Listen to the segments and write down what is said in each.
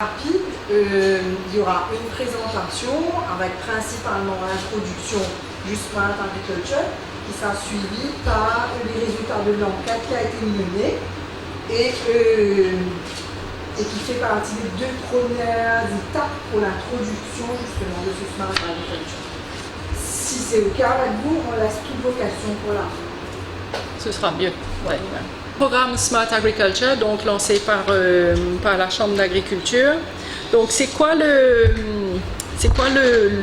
Rapide, il y aura une présentation avec principalement l'introduction du Smart Agriculture qui sera suivie par les résultats de l'enquête qui a été menée et qui fait partie des deux premières étapes pour l'introduction justement de ce Smart Agriculture. Si c'est le cas avec vous, on laisse toutes vos questions pour la fin. Ce sera mieux. Ouais. Programme Smart Agriculture, donc lancé par la Chambre d'agriculture. Donc c'est quoi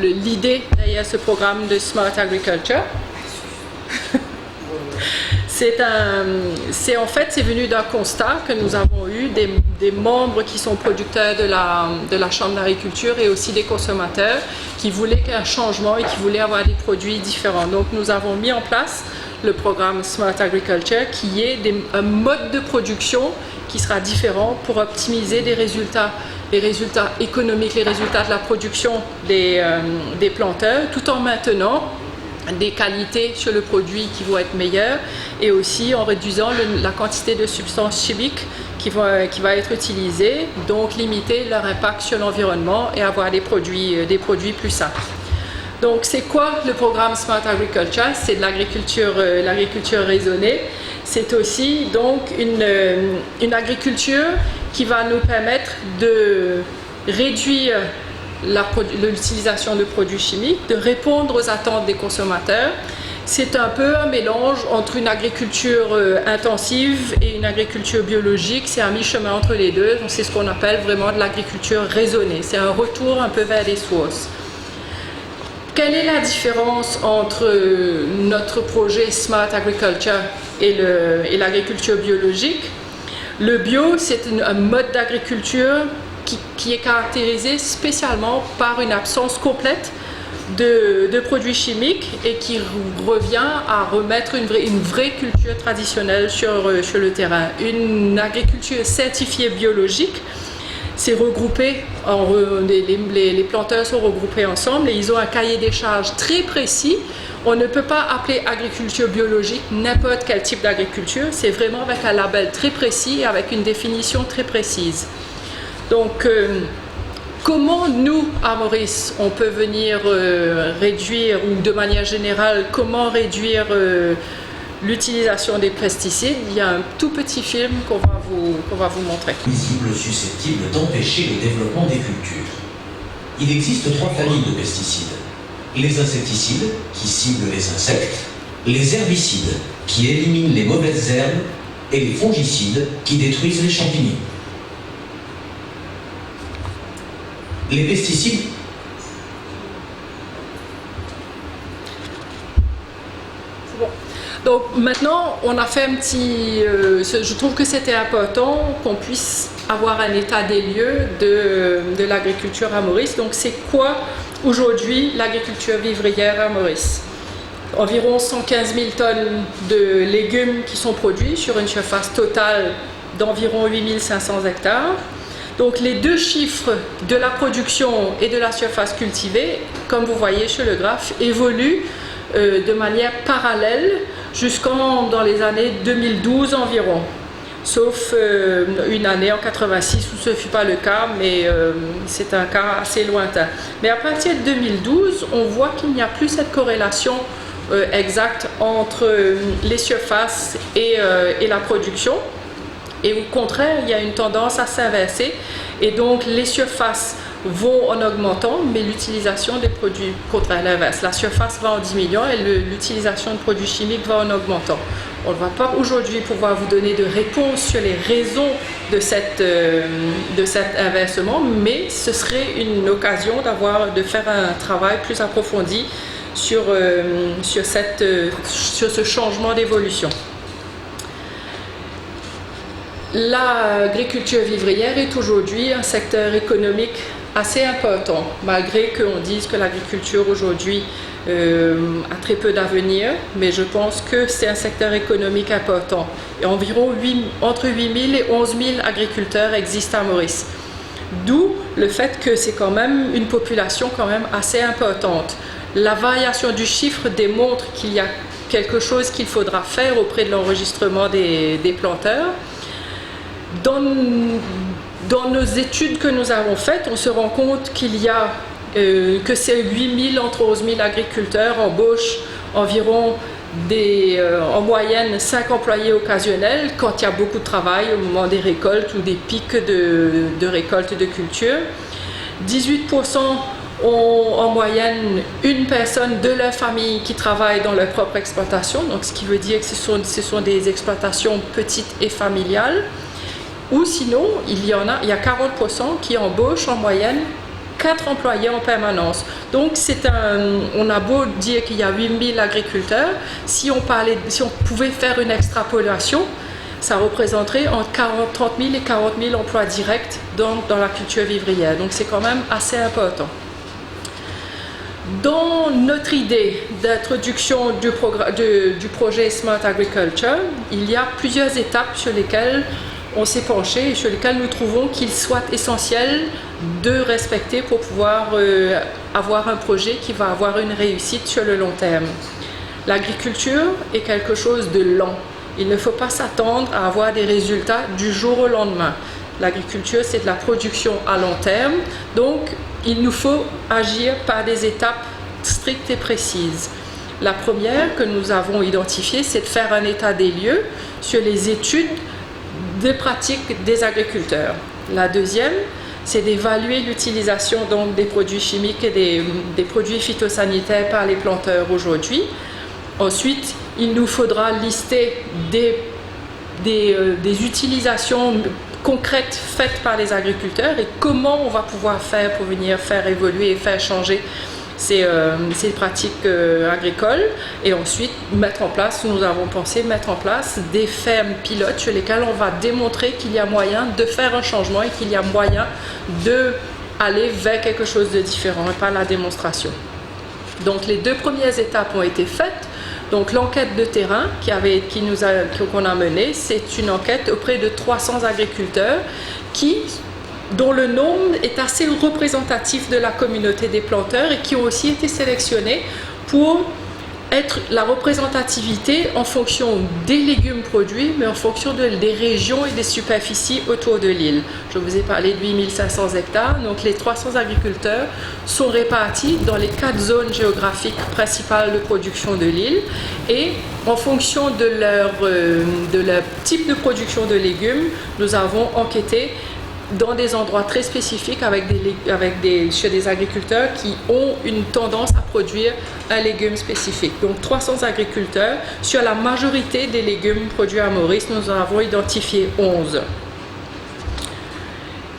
l'idée derrière ce programme de Smart Agriculture? C'est venu d'un constat que nous avons eu des membres qui sont producteurs de la Chambre d'agriculture et aussi des consommateurs qui voulaient un changement et qui voulaient avoir des produits différents. Donc nous avons mis en place le programme Smart Agriculture qui est un mode de production qui sera différent pour optimiser les résultats économiques, les résultats de la production des planteurs, tout en maintenant des qualités sur le produit qui vont être meilleures et aussi en réduisant la quantité de substances chimiques qui va être utilisée, donc limiter leur impact sur l'environnement et avoir des produits plus sains. Donc c'est quoi le programme Smart Agriculture? C'est de l'agriculture raisonnée. C'est aussi donc une agriculture qui va nous permettre de réduire l'utilisation de produits chimiques, de répondre aux attentes des consommateurs. C'est un peu un mélange entre une agriculture intensive et une agriculture biologique. C'est un mi-chemin entre les deux. Donc c'est ce qu'on appelle vraiment de l'agriculture raisonnée. C'est un retour un peu vers les sources. Quelle est la différence entre notre projet Smart Agriculture et l'agriculture biologique? Le bio, c'est un mode d'agriculture qui est caractérisé spécialement par une absence complète de produits chimiques et qui revient à remettre une vraie culture traditionnelle sur le terrain. Une agriculture certifiée biologique, c'est regroupé, les planteurs sont regroupés ensemble et ils ont un cahier des charges très précis. On ne peut pas appeler agriculture biologique n'importe quel type d'agriculture, c'est vraiment avec un label très précis et avec une définition très précise. Donc, comment nous, à Maurice, on peut venir réduire, ou de manière générale, comment réduire l'utilisation des pesticides? Il y a un tout petit film qu'on va vous montrer. Visibles susceptibles d'empêcher le développement des cultures. Il existe 3 familles de pesticides. Les insecticides, qui ciblent les insectes, les herbicides, qui éliminent les mauvaises herbes, et les fongicides, qui détruisent les champignons. Les pesticides Donc maintenant, on a fait un petit... je trouve que c'était important qu'on puisse avoir un état des lieux de l'agriculture à Maurice. Donc c'est quoi aujourd'hui l'agriculture vivrière à Maurice? Environ 115 000 tonnes de légumes qui sont produits sur une surface totale d'environ 8 500 hectares. Donc les deux chiffres de la production et de la surface cultivée, comme vous voyez sur le graphe, évoluent de manière parallèle dans les années 2012 environ, sauf une année en 86 où ce ne fut pas le cas, mais c'est un cas assez lointain. Mais à partir de 2012, on voit qu'il n'y a plus cette corrélation exacte entre les surfaces et la production. Et au contraire, il y a une tendance à s'inverser et donc les surfaces vont en augmentant, mais l'utilisation des produits, contraire l'inverse. La surface va en diminuant et l'utilisation de produits chimiques va en augmentant. On ne va pas aujourd'hui pouvoir vous donner de réponse sur les raisons de cet inversement, mais ce serait une occasion de faire un travail plus approfondi sur ce changement d'évolution. L'agriculture vivrière est aujourd'hui un secteur économique assez important, malgré qu'on dise que l'agriculture aujourd'hui a très peu d'avenir, mais je pense que c'est un secteur économique important. Et environ entre 8 000 et 11 000 agriculteurs existent à Maurice. D'où le fait que c'est quand même une population quand même assez importante. La variation du chiffre démontre qu'il y a quelque chose qu'il faudra faire auprès de l'enregistrement des planteurs. Dans nos études que nous avons faites, on se rend compte qu'il y a que ces 8000 entre 11 000 agriculteurs embauchent environ en moyenne 5 employés occasionnels quand il y a beaucoup de travail au moment des récoltes ou des pics de récolte de culture. 18% ont en moyenne une personne de leur famille qui travaille dans leur propre exploitation, donc ce qui veut dire que ce sont des exploitations petites et familiales. Ou sinon, il y a 40% qui embauchent en moyenne 4 employés en permanence. Donc on a beau dire qu'il y a 8000 agriculteurs, si on pouvait faire une extrapolation, ça représenterait entre 30 000 et 40 000 emplois directs dans la culture vivrière. Donc c'est quand même assez important. Dans notre idée d'introduction du projet Smart Agriculture, il y a plusieurs étapes sur lesquelles on s'est penché et sur lesquelles nous trouvons qu'il soit essentiel de respecter pour pouvoir avoir un projet qui va avoir une réussite sur le long terme. L'agriculture est quelque chose de lent. Il ne faut pas s'attendre à avoir des résultats du jour au lendemain. L'agriculture, c'est de la production à long terme, donc il nous faut agir par des étapes strictes et précises. La première que nous avons identifiée, c'est de faire un état des lieux sur les études des pratiques des agriculteurs. La deuxième, c'est d'évaluer l'utilisation donc des produits chimiques et des produits phytosanitaires par les planteurs aujourd'hui. Ensuite, il nous faudra lister des utilisations concrètes faites par les agriculteurs et comment on va pouvoir faire pour venir faire évoluer et faire changer ces pratiques agricoles. Et ensuite, nous avons pensé mettre en place des fermes pilotes sur lesquelles on va démontrer qu'il y a moyen de faire un changement et qu'il y a moyen d'aller vers quelque chose de différent et pas la démonstration. Donc les 2 premières étapes ont été faites. Donc l'enquête de terrain qu'on a menée, c'est une enquête auprès de 300 agriculteurs dont le nombre est assez représentatif de la communauté des planteurs et qui ont aussi été sélectionnés pour être la représentativité en fonction des légumes produits, mais en fonction des régions et des superficies autour de l'île. Je vous ai parlé de 8500 hectares, donc les 300 agriculteurs sont répartis dans les 4 zones géographiques principales de production de l'île et en fonction de leur type de production de légumes, nous avons enquêté dans des endroits très spécifiques chez des agriculteurs qui ont une tendance à produire un légume spécifique. Donc 300 agriculteurs, sur la majorité des légumes produits à Maurice, nous en avons identifié 11.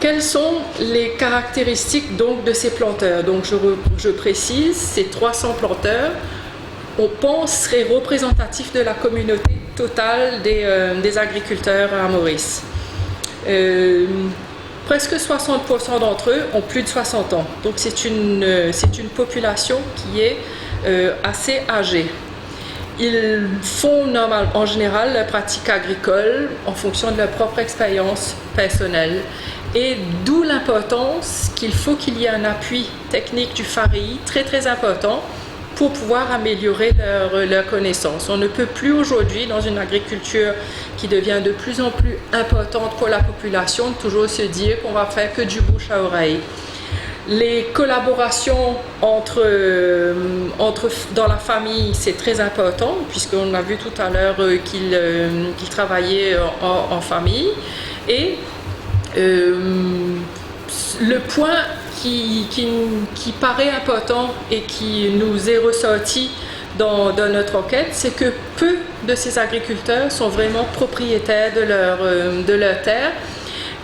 Quelles sont les caractéristiques donc de ces planteurs? Donc je précise, ces 300 planteurs, on pense seraient représentatifs de la communauté totale des agriculteurs à Maurice. Presque 60% d'entre eux ont plus de 60 ans. Donc c'est une population qui est assez âgée. Ils font en général leur pratique agricole en fonction de leur propre expérience personnelle. Et d'où l'importance qu'il faut qu'il y ait un appui technique du FAREI très très important pour pouvoir améliorer leurs connaissances. On ne peut plus aujourd'hui, dans une agriculture qui devient de plus en plus importante pour la population, toujours se dire qu'on va faire que du bouche à oreille. Les collaborations dans la famille, c'est très important, puisqu'on a vu tout à l'heure qu'ils travaillaient en famille. Et le point qui paraît important et qui nous est ressorti dans notre enquête, c'est que peu de ces agriculteurs sont vraiment propriétaires de leur terre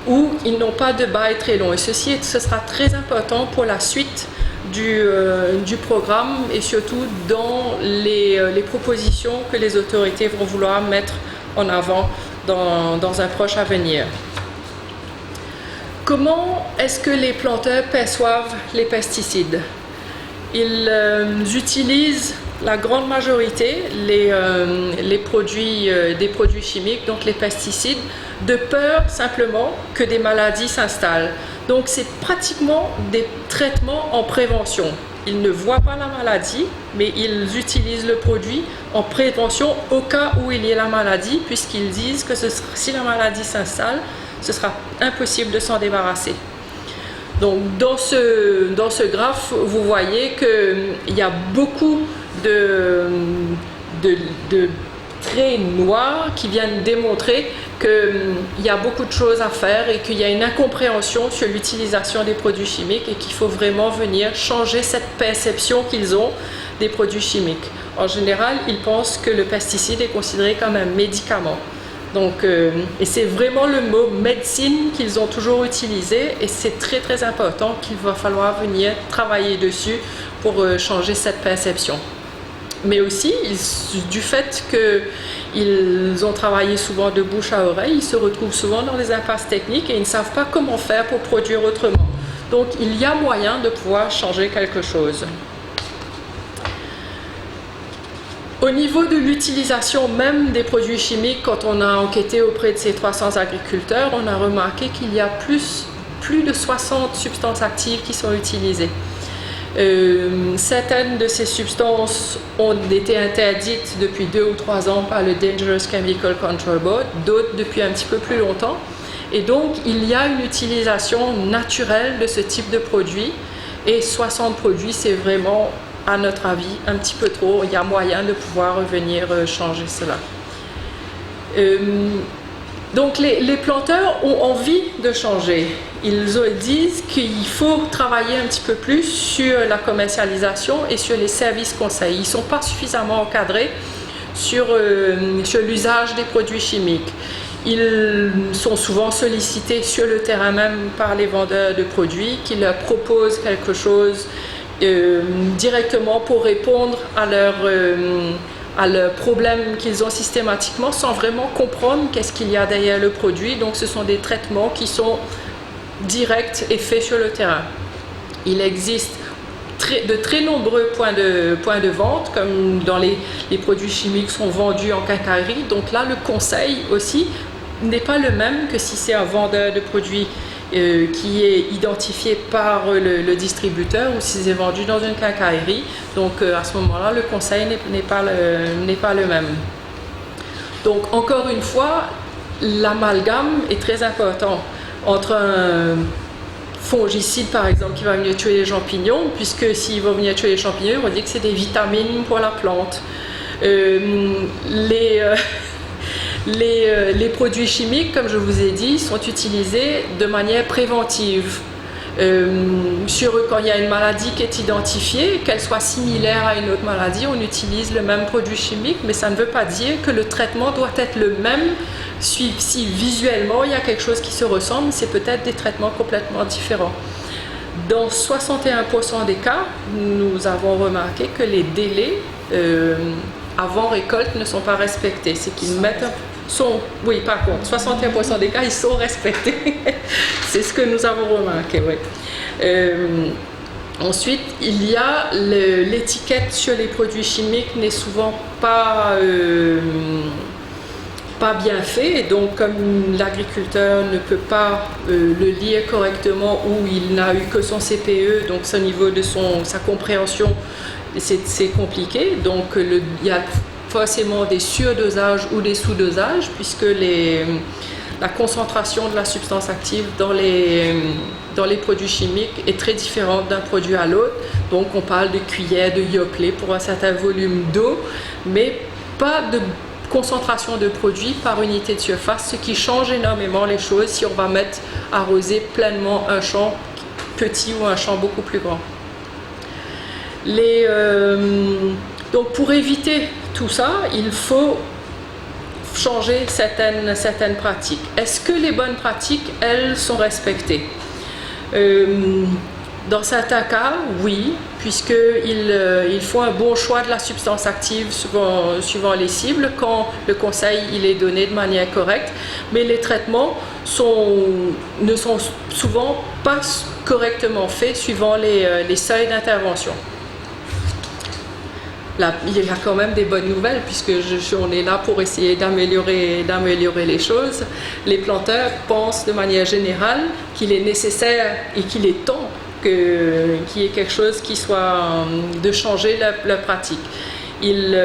où ils n'ont pas de bail très long. Et ce sera très important pour la suite du programme et surtout dans les propositions que les autorités vont vouloir mettre en avant dans un proche avenir. Comment est-ce que les planteurs perçoivent les pesticides? Ils utilisent la grande majorité des produits chimiques, donc les pesticides, de peur simplement que des maladies s'installent. Donc c'est pratiquement des traitements en prévention. Ils ne voient pas la maladie, mais ils utilisent le produit en prévention au cas où il y ait la maladie, puisqu'ils disent que si la maladie s'installe, ce sera impossible de s'en débarrasser. Donc dans ce graphe, vous voyez qu'il y a beaucoup de traits noirs qui viennent démontrer qu'il y a beaucoup de choses à faire et qu'il y a une incompréhension sur l'utilisation des produits chimiques et qu'il faut vraiment venir changer cette perception qu'ils ont des produits chimiques. En général, ils pensent que le pesticide est considéré comme un médicament. Donc, et c'est vraiment le mot médecine qu'ils ont toujours utilisé et c'est très très important qu'il va falloir venir travailler dessus pour changer cette perception. Mais aussi, du fait qu'ils ont travaillé souvent de bouche à oreille, ils se retrouvent souvent dans des impasses techniques et ils ne savent pas comment faire pour produire autrement. Donc il y a moyen de pouvoir changer quelque chose. Au niveau de l'utilisation même des produits chimiques, quand on a enquêté auprès de ces 300 agriculteurs, on a remarqué qu'il y a plus de 60 substances actives qui sont utilisées. Certaines de ces substances ont été interdites depuis 2 ou 3 ans par le Dangerous Chemical Control Board, d'autres depuis un petit peu plus longtemps. Et donc, il y a une utilisation naturelle de ce type de produits. Et 60 produits, c'est vraiment, à notre avis, un petit peu trop. Il y a moyen de pouvoir revenir changer cela. Donc les planteurs ont envie de changer. Ils disent qu'il faut travailler un petit peu plus sur la commercialisation et sur les services conseils. Ils ne sont pas suffisamment encadrés sur l'usage des produits chimiques. Ils sont souvent sollicités sur le terrain même par les vendeurs de produits qui leur proposent quelque chose directement pour répondre à leurs problèmes qu'ils ont systématiquement sans vraiment comprendre qu'est-ce qu'il y a derrière le produit. Donc ce sont des traitements qui sont directs et faits sur le terrain. Il existe de très nombreux points de vente, comme dans les produits chimiques sont vendus en quincaillerie. Donc là, le conseil aussi n'est pas le même que si c'est un vendeur de produits qui est identifié par le distributeur ou si c'est vendu dans une quincaillerie. Donc à ce moment-là, le conseil n'est pas le même. Donc encore une fois, l'amalgame est très important entre un fongicide par exemple qui va venir tuer les champignons, puisque s'il va venir tuer les champignons, on va dire que c'est des vitamines pour la plante. Les produits chimiques, comme je vous ai dit, sont utilisés de manière préventive. Quand il y a une maladie qui est identifiée, qu'elle soit similaire à une autre maladie, on utilise le même produit chimique, mais ça ne veut pas dire que le traitement doit être le même. Si visuellement il y a quelque chose qui se ressemble, c'est peut-être des traitements complètement différents. Dans 61% des cas, nous avons remarqué que les délais avant récolte ne sont pas respectés. C'est qu'ils mettent oui, par contre, 61% des cas, ils sont respectés. C'est ce que nous avons remarqué, oui. Ensuite, il y a l'étiquette sur les produits chimiques n'est souvent pas bien fait, et donc comme l'agriculteur ne peut pas le lire correctement ou il n'a eu que son CPE, donc au niveau de sa compréhension, c'est compliqué. Donc il y a forcément des surdosages ou des sous-dosages, puisque la concentration de la substance active dans les produits chimiques est très différente d'un produit à l'autre. Donc on parle de cuillères de Yoplait pour un certain volume d'eau, mais pas de concentration de produits par unité de surface, ce qui change énormément les choses si on va arroser pleinement un champ petit ou un champ beaucoup plus grand. Donc pour éviter tout ça, il faut changer certaines pratiques. Est-ce que les bonnes pratiques, elles, sont respectées? Dans certains cas, oui, puisqu'il faut un bon choix de la substance active suivant les cibles quand le conseil il est donné de manière correcte, mais les traitements ne sont souvent pas correctement faits suivant les seuils d'intervention. Là, il y a quand même des bonnes nouvelles puisque on est là pour essayer d'améliorer les choses. Les planteurs pensent de manière générale qu'il est nécessaire et qu'il est temps qu'il y ait quelque chose qui soit de changer leur pratique. Ils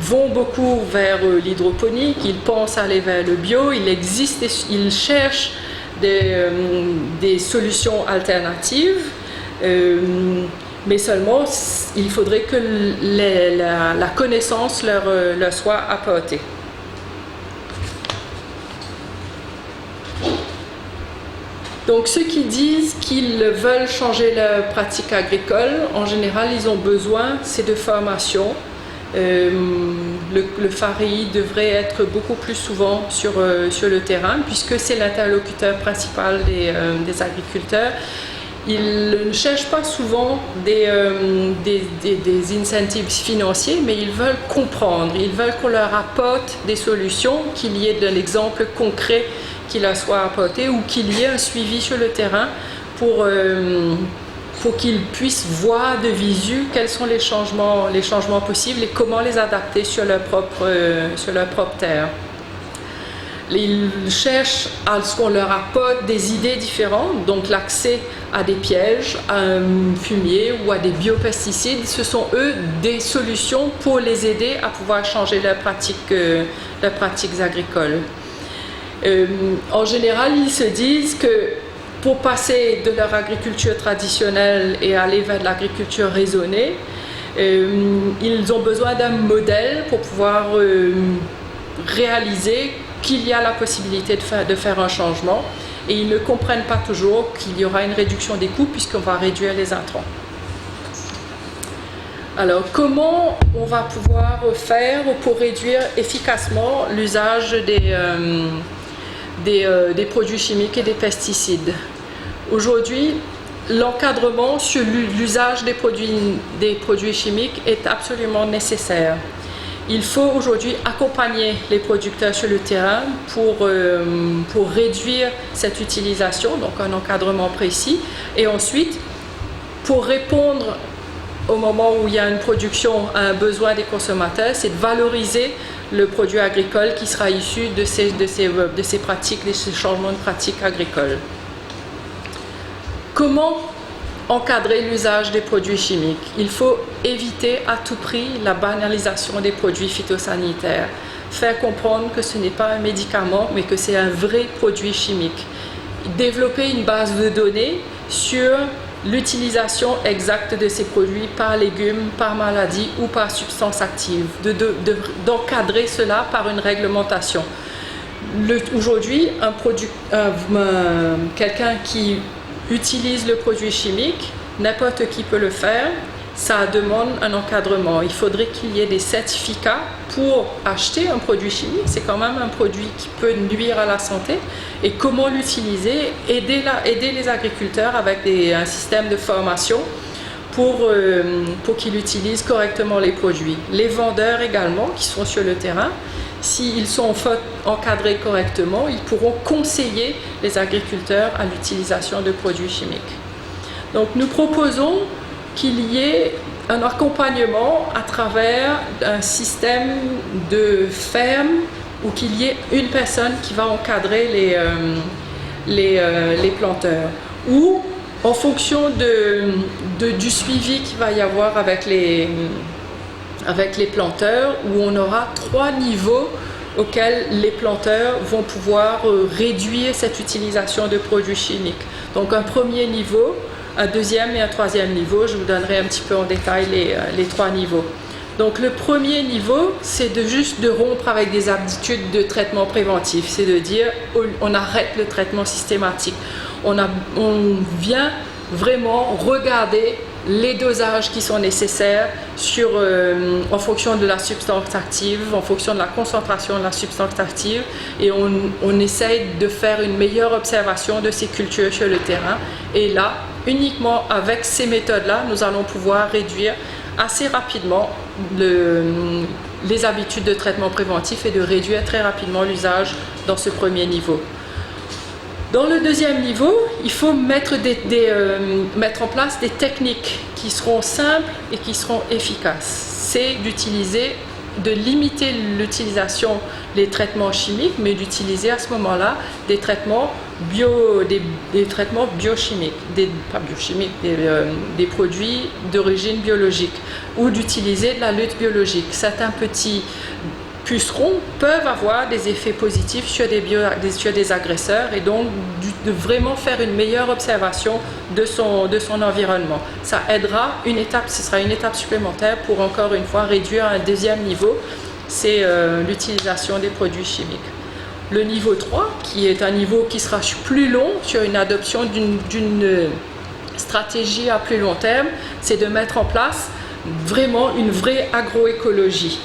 vont beaucoup vers l'hydroponique, ils pensent aller vers le bio, ils cherchent des solutions alternatives, mais seulement il faudrait que la connaissance leur soit apportée. Donc ceux qui disent qu'ils veulent changer leur pratique agricole, en général ils ont besoin, c'est de formation. Le FAREI devrait être beaucoup plus souvent sur le terrain puisque c'est l'interlocuteur principal des agriculteurs. Ils ne cherchent pas souvent des incentives financiers, mais ils veulent comprendre, ils veulent qu'on leur apporte des solutions, qu'il y ait de l'exemple concret qui leur soit apporté ou qu'il y ait un suivi sur le terrain pour qu'ils puissent voir de visu quels sont les changements possibles et comment les adapter sur leur propre terre. Ils cherchent à ce qu'on leur apporte des idées différentes, donc l'accès à des pièges, à un fumier ou à des biopesticides, ce sont eux des solutions pour les aider à pouvoir changer leurs pratiques agricoles. En général, ils se disent que pour passer de leur agriculture traditionnelle et aller vers de l'agriculture raisonnée, ils ont besoin d'un modèle pour pouvoir réaliser qu'il y a la possibilité de faire un changement et ils ne comprennent pas toujours qu'il y aura une réduction des coûts puisqu'on va réduire les intrants. Alors, comment on va pouvoir faire pour réduire efficacement l'usage des produits chimiques et des pesticides? Aujourd'hui, l'encadrement sur l'usage des produits chimiques est absolument nécessaire. Il faut aujourd'hui accompagner les producteurs sur le terrain pour réduire cette utilisation, donc un encadrement précis, et ensuite pour répondre au moment où il y a une production à un besoin des consommateurs, c'est de valoriser le produit agricole qui sera issu de ces pratiques, de ces changements de pratiques agricoles. Comment encadrer l'usage des produits chimiques? Il faut éviter à tout prix la banalisation des produits phytosanitaires. Faire comprendre que ce n'est pas un médicament, mais que c'est un vrai produit chimique. Développer une base de données sur l'utilisation exacte de ces produits par légumes, par maladie ou par substance active, d'encadrer cela par une réglementation. Aujourd'hui, quelqu'un qui utilise le produit chimique, n'importe qui peut le faire, ça demande un encadrement. Il faudrait qu'il y ait des certificats pour acheter un produit chimique, c'est quand même un produit qui peut nuire à la santé, et comment l'utiliser, aider les agriculteurs avec un système de formation pour qu'ils utilisent correctement les produits. Les vendeurs également qui sont sur le terrain, s'ils sont encadrés correctement, ils pourront conseiller les agriculteurs à l'utilisation de produits chimiques. Donc nous proposons qu'il y ait un accompagnement à travers un système de ferme ou qu'il y ait une personne qui va encadrer les planteurs. Ou en fonction du suivi qu'il va y avoir avec les planteurs, où on aura 3 niveaux auxquels les planteurs vont pouvoir réduire cette utilisation de produits chimiques. Donc un premier niveau, un deuxième et un troisième niveau. Je vous donnerai un petit peu en détail les 3 niveaux. Donc le premier niveau, c'est juste de rompre avec des habitudes de traitement préventif. C'est de dire, on arrête le traitement systématique. On vient vraiment regarder les dosages qui sont nécessaires en fonction de la substance active, en fonction de la concentration de la substance active, et on essaye de faire une meilleure observation de ces cultures sur le terrain. Et là, uniquement avec ces méthodes-là, nous allons pouvoir réduire assez rapidement les habitudes de traitement préventif et de réduire très rapidement l'usage dans ce premier niveau. Dans le deuxième niveau, il faut mettre en place des techniques qui seront simples et qui seront efficaces. C'est de limiter l'utilisation des traitements chimiques, mais d'utiliser à ce moment-là des traitements des traitements biochimiques, pas biochimiques, des produits d'origine biologique, ou d'utiliser de la lutte biologique. Certains petits pucerons peuvent avoir des effets positifs sur des agresseurs, et donc de vraiment faire une meilleure observation de son environnement. Ça aidera ce sera une étape supplémentaire pour encore une fois réduire un deuxième niveau, c'est l'utilisation des produits chimiques. Le niveau 3, qui est un niveau qui sera plus long sur une adoption d'une stratégie à plus long terme, c'est de mettre en place vraiment une vraie agroécologie.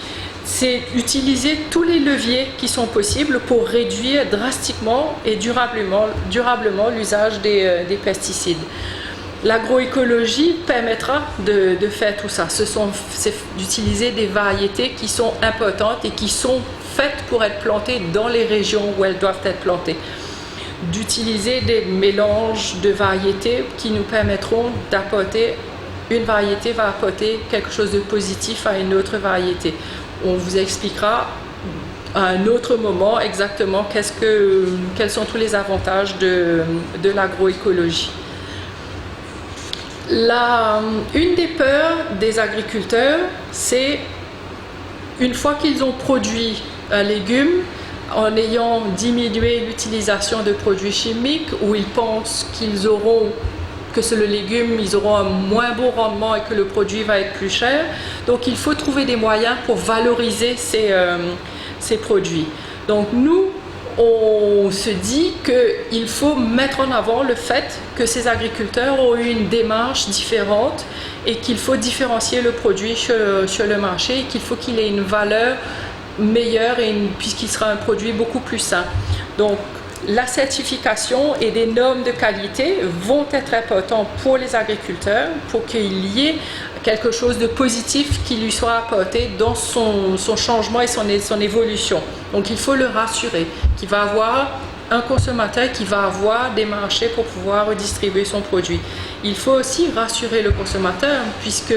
C'est utiliser tous les leviers qui sont possibles pour réduire drastiquement et durablement l'usage des pesticides. L'agroécologie permettra de faire tout ça. C'est d'utiliser des variétés qui sont importantes et qui sont faites pour être plantées dans les régions où elles doivent être plantées. D'utiliser des mélanges de variétés qui nous permettront d'apporter, une variété va apporter quelque chose de positif à une autre variété. On vous expliquera à un autre moment exactement quels sont tous les avantages de l'agroécologie. Une des peurs des agriculteurs, c'est une fois qu'ils ont produit un légume, en ayant diminué l'utilisation de produits chimiques, où ils pensent qu'ils auront un moins bon rendement et que le produit va être plus cher. Donc il faut trouver des moyens pour valoriser ces produits. Donc nous, on se dit qu'il faut mettre en avant le fait que ces agriculteurs ont eu une démarche différente et qu'il faut différencier le produit sur le marché et qu'il faut qu'il ait une valeur meilleure puisqu'il sera un produit beaucoup plus sain. Donc la certification et des normes de qualité vont être importants pour les agriculteurs pour qu'il y ait quelque chose de positif qui lui soit apporté dans son changement et son évolution. Donc il faut le rassurer qu'il va avoir un consommateur qui va avoir des marchés pour pouvoir redistribuer son produit. Il faut aussi rassurer le consommateur puisque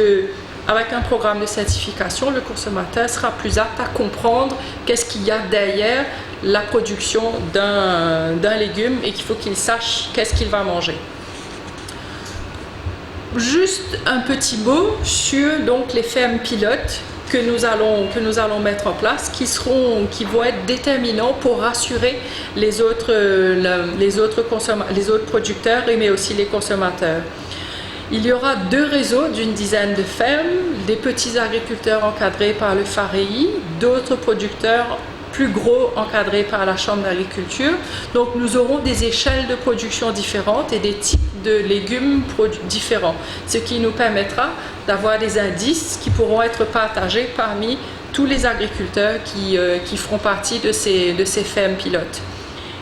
avec un programme de certification, le consommateur sera plus apte à comprendre qu'est-ce qu'il y a derrière la production d'un légume et qu'il faut qu'il sache qu'est-ce qu'il va manger. Juste un petit mot sur donc, les fermes pilotes que nous allons mettre en place, qui vont être déterminants pour rassurer les autres producteurs, mais aussi les consommateurs. Il y aura 2 réseaux d'une dizaine de fermes, des petits agriculteurs encadrés par le FAREI, d'autres producteurs plus gros encadrés par la Chambre d'agriculture. Donc nous aurons des échelles de production différentes et des types de légumes différents, ce qui nous permettra d'avoir des indices qui pourront être partagés parmi tous les agriculteurs qui feront partie de ces fermes pilotes.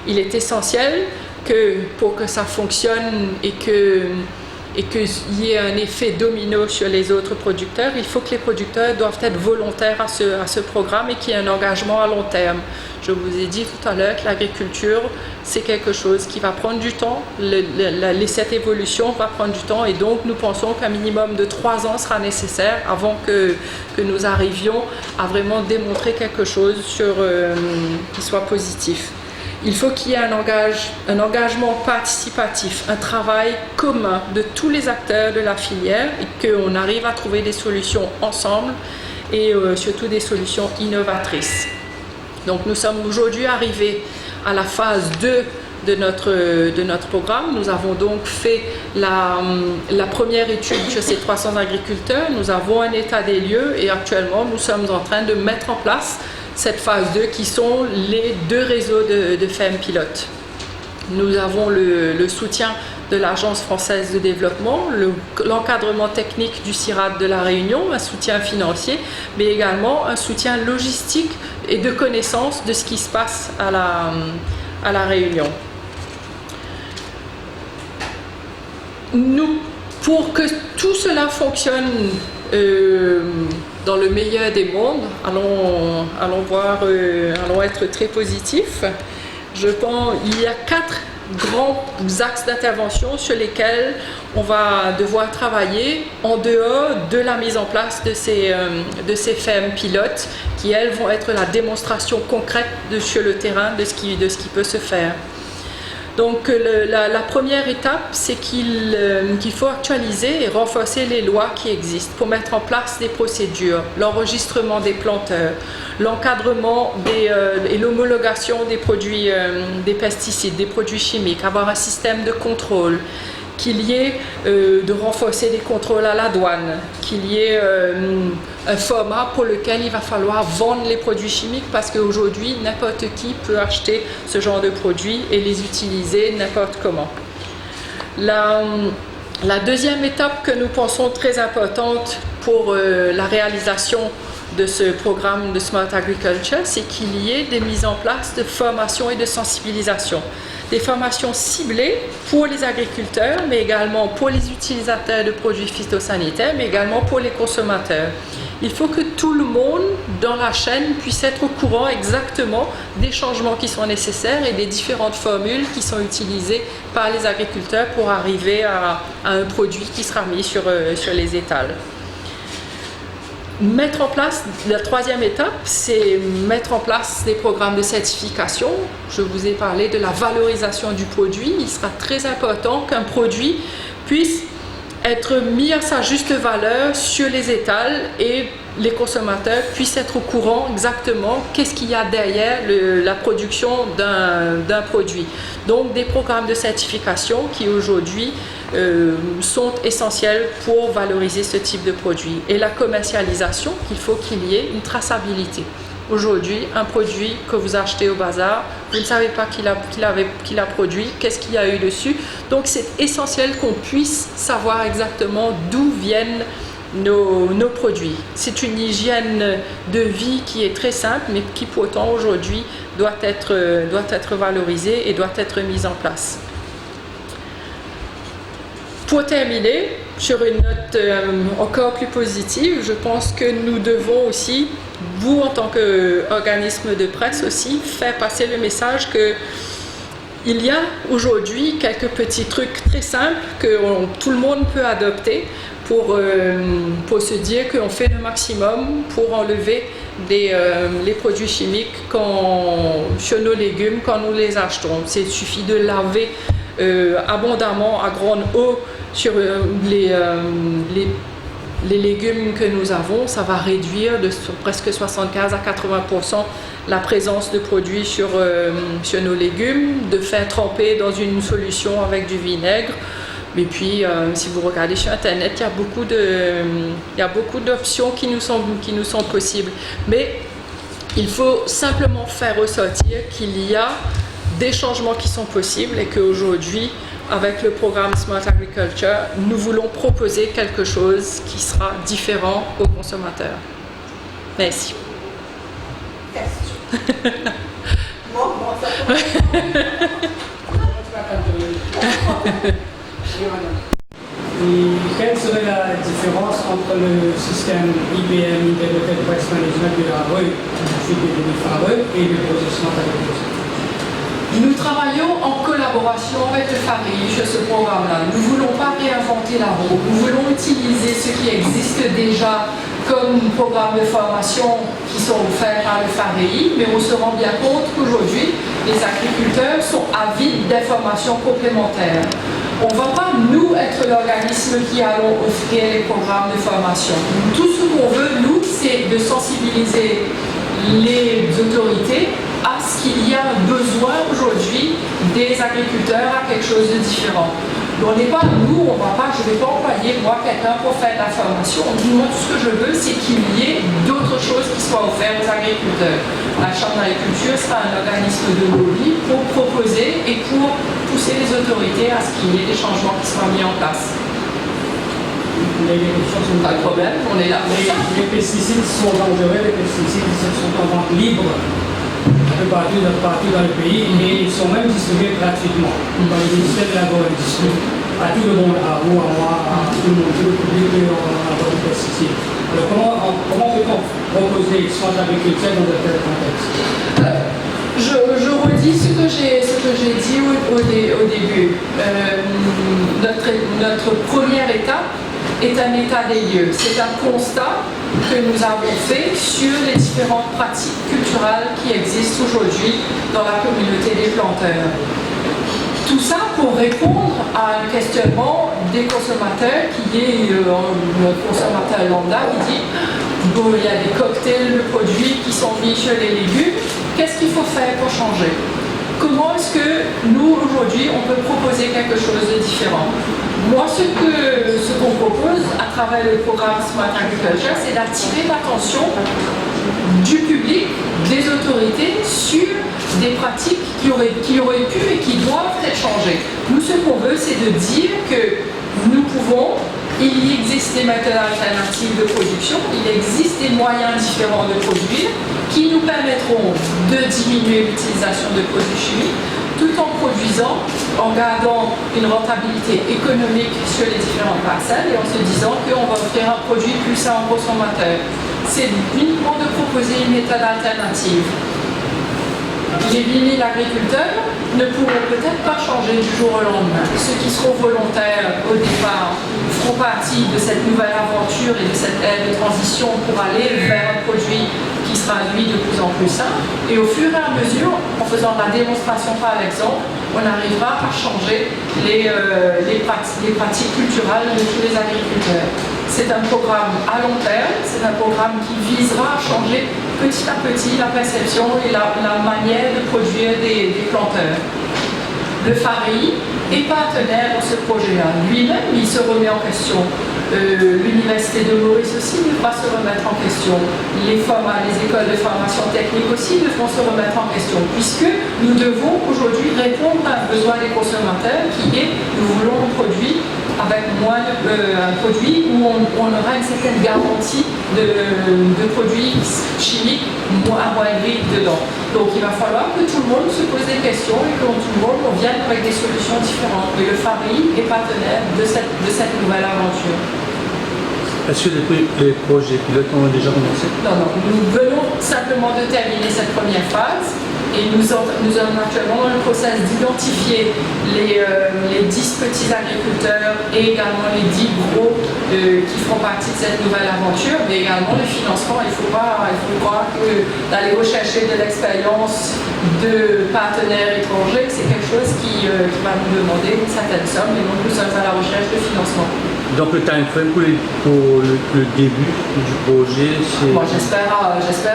Il est essentiel que pour que ça fonctionne et qu'il y ait un effet domino sur les autres producteurs, il faut que les producteurs doivent être volontaires à ce programme et qu'il y ait un engagement à long terme. Je vous ai dit tout à l'heure que l'agriculture, c'est quelque chose qui va prendre du temps, cette évolution va prendre du temps et donc nous pensons qu'un minimum de 3 ans sera nécessaire avant que nous arrivions à vraiment démontrer quelque chose qui soit positif. Il faut qu'il y ait un engagement participatif, un travail commun de tous les acteurs de la filière et qu'on arrive à trouver des solutions ensemble et surtout des solutions innovatrices. Donc nous sommes aujourd'hui arrivés à la phase 2 de notre programme. Nous avons donc fait la première étude sur ces 300 agriculteurs. Nous avons un état des lieux et actuellement nous sommes en train de mettre en place cette phase 2 qui sont les 2 réseaux de fermes pilotes. Nous avons le soutien de l'Agence française de développement, l'encadrement technique du CIRAD de la Réunion, un soutien financier, mais également un soutien logistique et de connaissance de ce qui se passe à la Réunion. Pour que tout cela fonctionne dans le meilleur des mondes, allons être très positifs. Je pense qu'il y a 4 grands axes d'intervention sur lesquels on va devoir travailler en dehors de la mise en place de ces fermes pilotes qui, elles, vont être la démonstration concrète sur le terrain de ce qui peut se faire. Donc la première étape, c'est qu'il faut actualiser et renforcer les lois qui existent pour mettre en place des procédures, l'enregistrement des planteurs, l'encadrement et l'homologation des produits, des pesticides, des produits chimiques, avoir un système de contrôle, qu'il y ait de renforcer les contrôles à la douane, qu'il y ait un format pour lequel il va falloir vendre les produits chimiques parce qu'aujourd'hui, n'importe qui peut acheter ce genre de produits et les utiliser n'importe comment. La deuxième étape que nous pensons très importante pour la réalisation de ce programme de Smart Agriculture, c'est qu'il y ait des mises en place de formation et de sensibilisation. Des formations ciblées pour les agriculteurs, mais également pour les utilisateurs de produits phytosanitaires, mais également pour les consommateurs. Il faut que tout le monde dans la chaîne puisse être au courant exactement des changements qui sont nécessaires et des différentes formules qui sont utilisées par les agriculteurs pour arriver à un produit qui sera mis sur les étals. Mettre en place, la troisième étape, c'est mettre en place des programmes de certification. Je vous ai parlé de la valorisation du produit. Il sera très important qu'un produit puisse être mis à sa juste valeur sur les étals et les consommateurs puissent être au courant exactement qu'est-ce qu'il y a derrière la production d'un produit. Donc des programmes de certification qui aujourd'hui sont essentiels pour valoriser ce type de produit. Et la commercialisation, il faut qu'il y ait une traçabilité. Aujourd'hui, un produit que vous achetez au bazar, vous ne savez pas qui l'a produit, qu'est-ce qu'il y a eu dessus. Donc c'est essentiel qu'on puisse savoir exactement d'où viennent nos produits. C'est une hygiène de vie qui est très simple, mais qui pourtant aujourd'hui doit être valorisée et doit être mise en place. Pour terminer, sur une note encore plus positive, je pense que nous devons aussi, vous en tant qu'organisme de presse aussi, faire passer le message que il y a aujourd'hui quelques petits trucs très simples que tout le monde peut adopter pour se dire qu'on fait le maximum pour enlever les produits chimiques sur nos légumes quand nous les achetons. Il suffit de laver abondamment à grande eau sur les légumes que nous avons. Ça va réduire de presque 75 à 80% la présence de produits sur nos légumes, de faire tremper dans une solution avec du vinaigre. Et puis, si vous regardez sur Internet, il y a beaucoup d'options qui nous sont possibles. Mais il faut simplement faire ressortir qu'il y a des changements qui sont possibles et qu'aujourd'hui, avec le programme Smart Agriculture, nous voulons proposer quelque chose qui sera différent aux consommateurs. Merci. Et quelle serait la différence entre le système IPM, Integrated Pest Management de la RE, et le projet Smart Agriculture? Nous travaillons en collaboration avec le FARI sur ce programme-là. Nous ne voulons pas réinventer la roue. Nous voulons utiliser ce qui existe déjà comme programme de formation qui sont offerts par le FARI, mais on se rend bien compte qu'aujourd'hui, les agriculteurs sont avides d'informations complémentaires. On ne va pas, nous, être l'organisme qui allons offrir les programmes de formation. Tout ce qu'on veut, nous, c'est de sensibiliser les autorités à ce qu'il y a besoin aujourd'hui des agriculteurs à quelque chose de différent. On n'est pas, nous, je ne vais pas employer moi quelqu'un pour faire de la formation. Moi, tout ce que je veux, c'est qu'il y ait d'autres choses qui soient offertes aux agriculteurs. La Chambre d'agriculture sera un organisme de lobby pour proposer et pour pousser les autorités à ce qu'il y ait des changements qui soient mis en place. Pas de problème, on est là. Les pesticides sont dangereux, les pesticides sont en vente libre un peu partout dans le pays et ils sont même distribués gratuitement dans le ministère de l'Agro-Industrie à tout le monde, à vous, à moi, à tout le monde, tout le public qui a des pesticides. Alors comment peut-on proposer Smart Agriculture dans un tel contexte? Je redis ce que j'ai dit au début. Notre première étape est un état des lieux. C'est un constat que nous avons fait sur les différentes pratiques culturelles qui existent aujourd'hui dans la communauté des planteurs. Tout ça pour répondre à un questionnement des consommateurs qui est un consommateur lambda qui dit bon, il y a des cocktails de produits qui sont mis sur les légumes, qu'est-ce qu'il faut faire pour changer? Comment est-ce que nous, aujourd'hui, on peut proposer quelque chose de différent? Moi, ce qu'on propose à travers le programme Smart Agriculture, c'est d'attirer l'attention du public, des autorités, sur des pratiques qui auraient pu et qui doivent être changées. Nous, ce qu'on veut, c'est de dire que nous pouvons, il existe des méthodes alternatives de production, il existe des moyens différents de produire qui nous permettront de diminuer l'utilisation de produits chimiques tout en produisant, en gardant une rentabilité économique sur les différentes parcelles et en se disant qu'on va offrir un produit plus sain aux consommateurs. C'est uniquement de proposer une méthode alternative. Les 8 000 agriculteurs ne pourront peut-être pas changer du jour au lendemain. Ceux qui seront volontaires au départ feront partie de cette nouvelle aventure et de cette ère de transition pour aller vers un produit qui sera lui de plus en plus sain. Et au fur et à mesure, en faisant la démonstration par l'exemple, on arrivera à changer les pratiques culturelles de tous les agriculteurs. C'est un programme à long terme, c'est un programme qui visera à changer petit à petit la perception et la manière de produire des planteurs. Le FARI est partenaire dans ce projet-là. Lui-même, il se remet en question. L'Université de Maurice aussi devra se remettre en question. Les écoles de formation technique aussi devront se remettre en question, puisque nous devons aujourd'hui répondre à un besoin des consommateurs qui est, nous voulons un produit avec un produit où on aura une certaine garantie de produits chimiques à moindre risque dedans. Donc il va falloir que tout le monde se pose des questions et que tout le monde vienne avec des solutions différentes. Et le FARI est partenaire de cette nouvelle aventure. Est-ce que les projets pilotes ont déjà commencé? Non, nous venons simplement de terminer cette première phase. Et nous sommes actuellement dans le process d'identifier les 10 petits agriculteurs et également les 10 gros qui feront partie de cette nouvelle aventure, mais également le financement. Il faut croire que d'aller rechercher de l'expérience de partenaires étrangers, c'est quelque chose qui va nous demander une certaine somme, et donc nous sommes à la recherche de financement. Donc le time frame pour le début du projet, c'est... Moi j'espère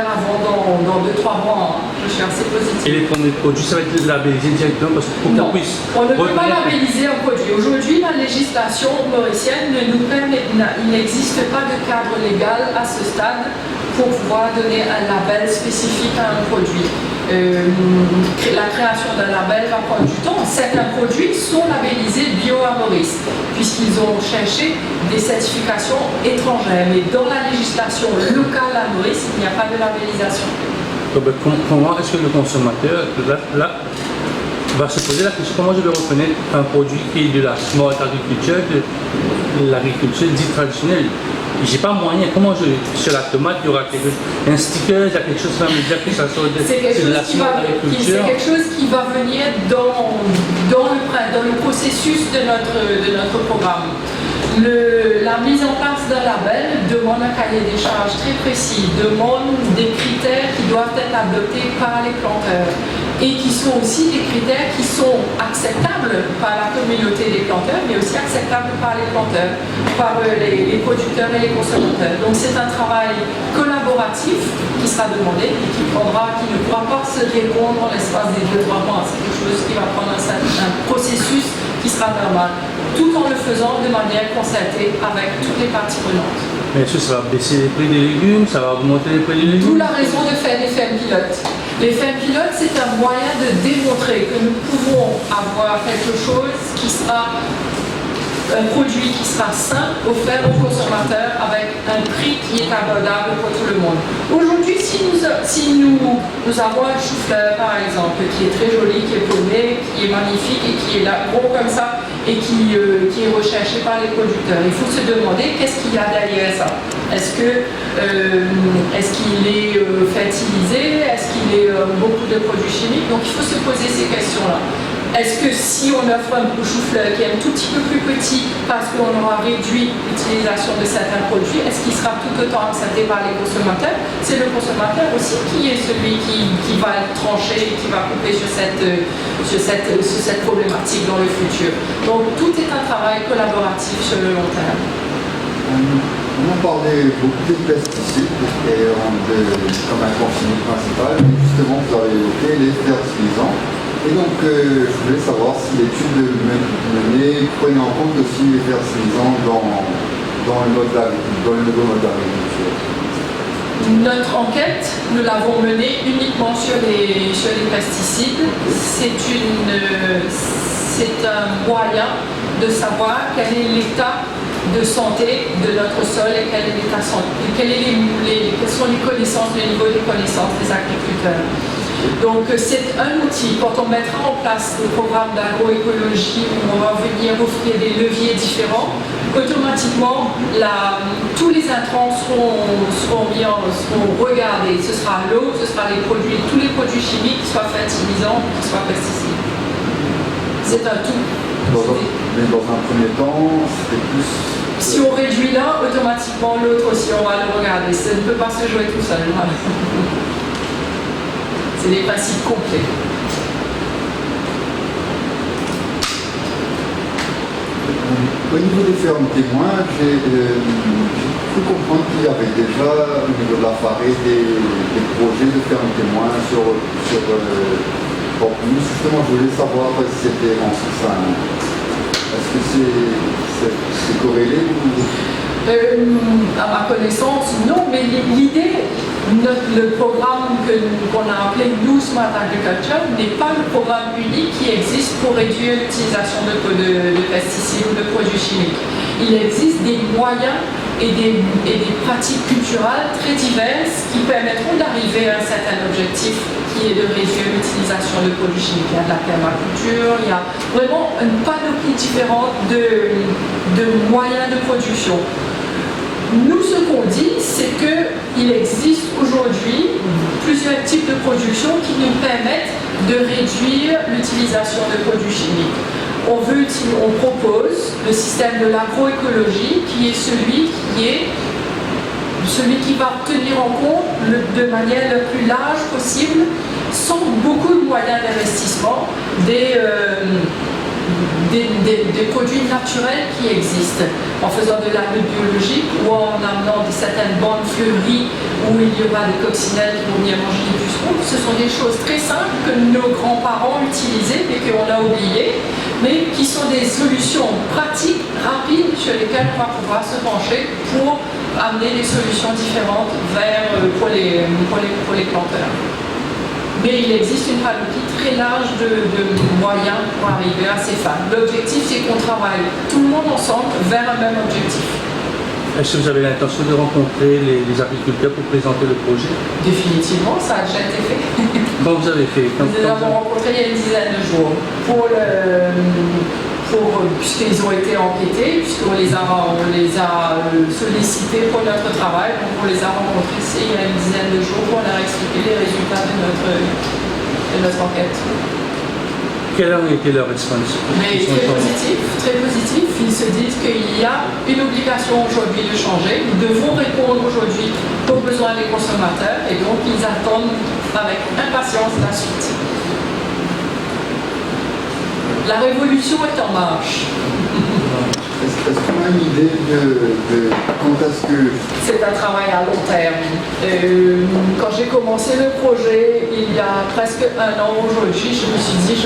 avant dans 2-3 mois, je suis assez positive. Et les premiers produits, ça va être labellisé directement parce qu'on puisse... On ne peut pas labelliser un produit. Aujourd'hui, la législation mauricienne il n'existe pas de cadre légal à ce stade pour pouvoir donner un label spécifique à un produit. La création d'un label va prendre du temps. Certains produits sont labellisés bio à Maurice, puisqu'ils ont cherché des certifications étrangères. Mais dans la législation locale à Maurice, il n'y a pas de labellisation. Comment est-ce que le consommateur là, va se poser la question, comment je vais reconnaître un produit qui est de la smart agriculture, de l'agriculture dite traditionnelle? J'ai pas moyen, sur la tomate, il y aura quelque chose, un sticker, il y a quelque chose qui va me dire que ça sort de la smart agriculture. C'est quelque chose qui va venir dans le processus de notre programme. La mise en place d'un label demande un cahier des charges très précis, demande des critères qui doivent être adoptés par les planteurs et qui sont aussi des critères qui sont acceptables par la communauté des planteurs, mais aussi acceptables par les planteurs, par les producteurs et les consommateurs. Donc c'est un travail collaboratif qui sera demandé et qui ne pourra pas se répondre en l'espace des 2-3 mois. C'est quelque chose qui va prendre un processus qui sera normal, tout en le faisant de manière concertée avec toutes les parties prenantes. Mais est-ce que ça va baisser les prix des légumes, ça va augmenter les prix des légumes? D'où la raison de faire des fermes pilotes. Les fermes pilotes, c'est un moyen de démontrer que nous pouvons avoir quelque chose qui sera un produit qui sera sain, offert aux consommateurs avec un prix qui est abordable pour tout le monde. Aujourd'hui, si nous avons un chou-fleur, par exemple, qui est très joli, qui est paumé, qui est magnifique et qui est là, gros comme ça, et qui est recherché par les producteurs, il faut se demander qu'est-ce qu'il y a derrière ça. Est-ce qu'il est fertilisé? Est-ce qu'il est beaucoup de produits chimiques? Donc il faut se poser ces questions-là. Est-ce que si on offre un chou-fleur qui est un tout petit peu plus petit parce qu'on aura réduit l'utilisation de certains produits, est-ce qu'il sera tout autant accepté par les consommateurs? C'est le consommateur aussi qui est celui qui va trancher, qui va couper sur cette problématique dans le futur. Donc tout est un travail collaboratif sur le long terme. On a parlé beaucoup des pesticides comme un consigne principal, mais justement vous avez évoqué les fertilisants. Et donc je voulais savoir si l'étude menée prenait en compte aussi les fertilisants dans le mode d'agriculture. Notre enquête, nous l'avons menée uniquement sur les pesticides. C'est un moyen de savoir quel est l'état de santé de notre sol et quel est l'état quelles sont les connaissances, le niveau des connaissances des agriculteurs. Donc c'est un outil. Quand on mettra en place le programme d'agroécologie où on va venir offrir des leviers différents, automatiquement tous les intrants seront regardés. Ce sera l'eau, ce sera tous les produits chimiques, soit fertilisants, soit pesticides. C'est un tout. Mais dans un premier temps, c'était plus... Si on réduit l'un, automatiquement l'autre aussi, on va le regarder. Ça ne peut pas se jouer tout seul. C'est des principes complets. Au niveau des fermes témoins, j'ai cru comprendre qu'il y avait déjà au niveau de la FARE des projets de fermes témoins sur Corpus. Justement, je voulais savoir si c'était en ce sens. Est-ce que c'est corrélé ou... À ma connaissance, non, mais l'idée, le programme qu'on a appelé New Smart Agriculture n'est pas le programme unique qui existe pour réduire l'utilisation de pesticides ou de produits chimiques. Il existe des moyens et des pratiques culturelles très diverses qui permettront d'arriver à un certain objectif qui est de réduire l'utilisation de produits chimiques. Il y a de la permaculture, il y a vraiment une panoplie différente de moyens de production. Nous, ce qu'on dit, c'est qu'il existe aujourd'hui plusieurs types de production qui nous permettent de réduire l'utilisation de produits chimiques. On propose le système de l'agroécologie qui est celui qui va tenir en compte de manière la plus large possible, sans beaucoup de moyens d'investissement, des produits naturels qui existent, en faisant de l'agriculture biologique ou en amenant certaines bandes fleuries où il y aura des coccinelles qui vont venir manger des pucerons. Ce sont des choses très simples que nos grands-parents utilisaient et qu'on a oubliées, mais qui sont des solutions pratiques, rapides, sur lesquelles on va pouvoir se pencher pour amener des solutions différentes pour les planteurs. Mais il existe une panoplie très large de moyens pour arriver à ces fins. L'objectif, c'est qu'on travaille tout le monde ensemble vers un même objectif. Est-ce que vous avez l'intention de rencontrer les agriculteurs pour présenter le projet? Définitivement, ça a déjà été fait. Quand vous avez fait? Nous les avons rencontrés il y a une dizaine de jours puisqu'ils ont été enquêtés, puisqu'on les a sollicités pour notre travail. Donc on les a rencontrés il y a une dizaine de jours pour leur expliquer les résultats de notre enquête. Quelle a été leur réponse? Mais très positif. Ils se disent qu'il y a une obligation aujourd'hui de changer. Nous devons répondre aujourd'hui aux besoins des consommateurs et donc ils attendent avec impatience la suite. La révolution est en marche. Est-ce qu'on a une idée de quand est-ce que... C'est un travail à long terme. Quand j'ai commencé le projet, il y a presque un an aujourd'hui, je me suis dit,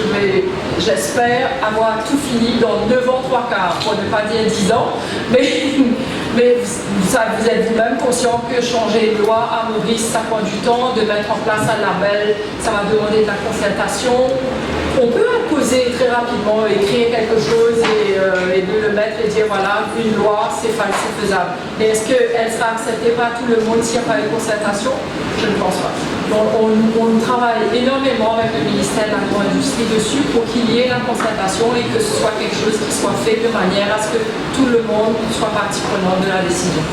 j'espère avoir tout fini dans 9 ans, 3 quarts, pour ne pas dire 10 ans. Mais vous êtes vous-même conscient que changer une loi à Maurice, ça prend du temps, de mettre en place un label, ça va demander de la concertation. On peut imposer très rapidement et créer quelque chose et de le mettre et dire voilà, une loi, c'est faisable. Mais est-ce qu'elle sera acceptée par tout le monde s'il n'y a pas de concertation? Je ne pense pas. Donc on travaille énormément avec le ministère de l'Agro-Industrie dessus pour qu'il y ait la concertation et que ce soit quelque chose qui soit fait de manière à ce que tout le monde soit partie prenante de la décision.